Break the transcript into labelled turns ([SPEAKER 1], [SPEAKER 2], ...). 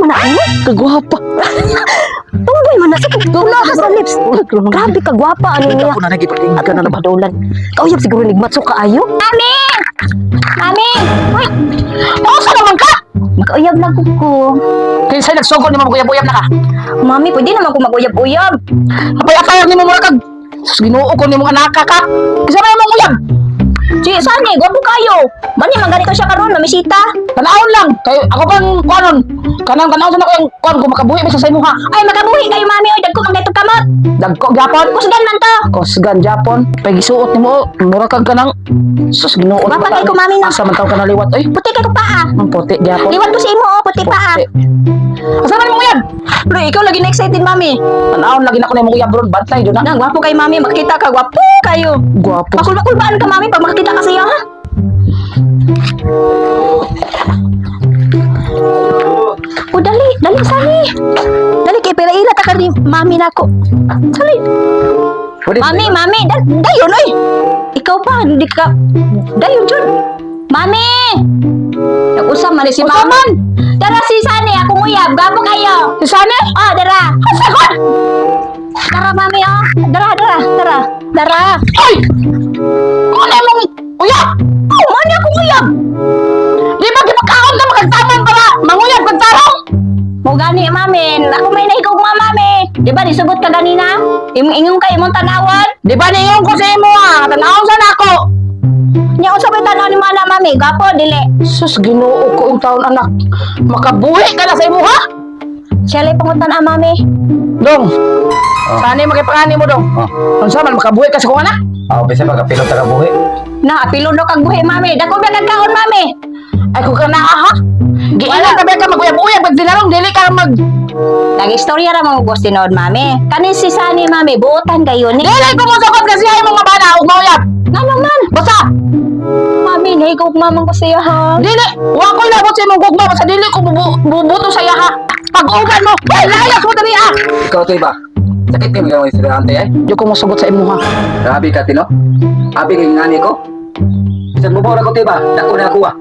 [SPEAKER 1] na ini.
[SPEAKER 2] Kagwapa.
[SPEAKER 1] Tumboy man na sa tula ka sa lips. Grabe ka gwapa ani niya.
[SPEAKER 2] Ako na nagipating ka na naman.
[SPEAKER 1] Padulan. Kauyab siguro nigmatso kaayo. Mami! Mami! Uy!
[SPEAKER 2] Asa naman ka?
[SPEAKER 1] Mag-uyab na ko.
[SPEAKER 2] Kaya sa'yo nagsugod ni mo maguyab-uyab na ka.
[SPEAKER 1] Mami, pwede naman ko mag-uyab-uyab.
[SPEAKER 2] Apay akayag ni mo mura kag. Sus, ginoo ko ni mong anak ka. Isa na yung uyab.
[SPEAKER 1] Si Sani, gwapo kayo. Bani magani ko siya karon, namisita.
[SPEAKER 2] Kanahon lang. Kay ako bang kuanon. Kanang-kanahon sa ako yung kuan ko makabuhi bisa sa imo ha.
[SPEAKER 1] Ay, makabuhi kayo, mami. Oy, dagko kang daytog kamot.
[SPEAKER 2] Dagko gyapon.
[SPEAKER 1] Kusgan man to.
[SPEAKER 2] Kosgan Japon. Pagisuot nimo mura kag kanang sus ginoo.
[SPEAKER 1] Gwapa kay ko, mami, no?
[SPEAKER 2] Asa man taw ka naliwat oy.
[SPEAKER 1] Puti kay ko paa.
[SPEAKER 2] Ang puti Japon.
[SPEAKER 1] Liwat ko sa imo, oh, puti paa.
[SPEAKER 2] Asa man mo yan?
[SPEAKER 1] Pero ikaw lagi na excited, mami.
[SPEAKER 2] Tanawon lagi na ko na mo uyab ron bantay do na.
[SPEAKER 1] Nang gwapo kay mami, makita ka, gwapo kayo.
[SPEAKER 2] Gwapo.
[SPEAKER 1] Makulba-kulbaan ka, mami, pag makita ka siya, ha? O, dali, Sani. Dali, kay pera ila ta ka ni mami nako. Dali. Mami, dayon, oy. Ikaw pa, hindi ka, dayon, John. Mami! Nag-usap man si mama. Dara si Sani, akong uyab, gabo kayo.
[SPEAKER 2] Si Sani?
[SPEAKER 1] Oh, dara. Sagot! Dara, mami, oh. Dara.
[SPEAKER 2] Ay! Ano mong uyab?
[SPEAKER 1] Oh, mani akong uyab.
[SPEAKER 2] Di ba gipakaon na magagtaman para manguyab kag tarong?
[SPEAKER 1] Mo gani, mami. Ako may nahigaw mga mami. Di ba, nisubot ka ganina? Ingong kayo mong tanawan.
[SPEAKER 2] Di ba ningon ko sa imo ha? Tanawon sa nako.
[SPEAKER 1] Niya ko sabay tanaw ni mana, mami. Gapo, dili.
[SPEAKER 2] Sus, ginoo ko ang taon anak. Makabuhi ka na sa imo ha?
[SPEAKER 1] Siya lay pangutan, mami.
[SPEAKER 2] Dong. Sani makipangani mo dong. Unsa man makabuhi ka sa kong anak?
[SPEAKER 3] Bisa ba kapilot ka buhi?
[SPEAKER 1] Na, apilo do kag buhi, mami. Dako ba kagkaon, mami?
[SPEAKER 2] Ay ko ka na ha? Giilan ka ba ka maguyab-uyab pag dinarong dili ka mag
[SPEAKER 1] Nag-istorya ra mga gusto tinod, mami. Kanin si Sani, mami. Buutan kayo ni.
[SPEAKER 2] dili ko mo sukot kasi ay mga bana ug mauyab.
[SPEAKER 1] Nga naman.
[SPEAKER 2] Basta
[SPEAKER 1] Mami, nahigaw mamang ko siya, ha?
[SPEAKER 2] dili wa ko labot sa imong gugma basta dili ko bubuto sa iya ha. Pag-uban mo, ay layas mo dali ah.
[SPEAKER 3] Ikaw to iba. Sakit ni mga estudyante ay.
[SPEAKER 2] Di ko mo sugot sa imo ha.
[SPEAKER 3] Grabe ka tino. Abi kay ngani ko. Bisan mo ba ko tiba? Dako na ako ah.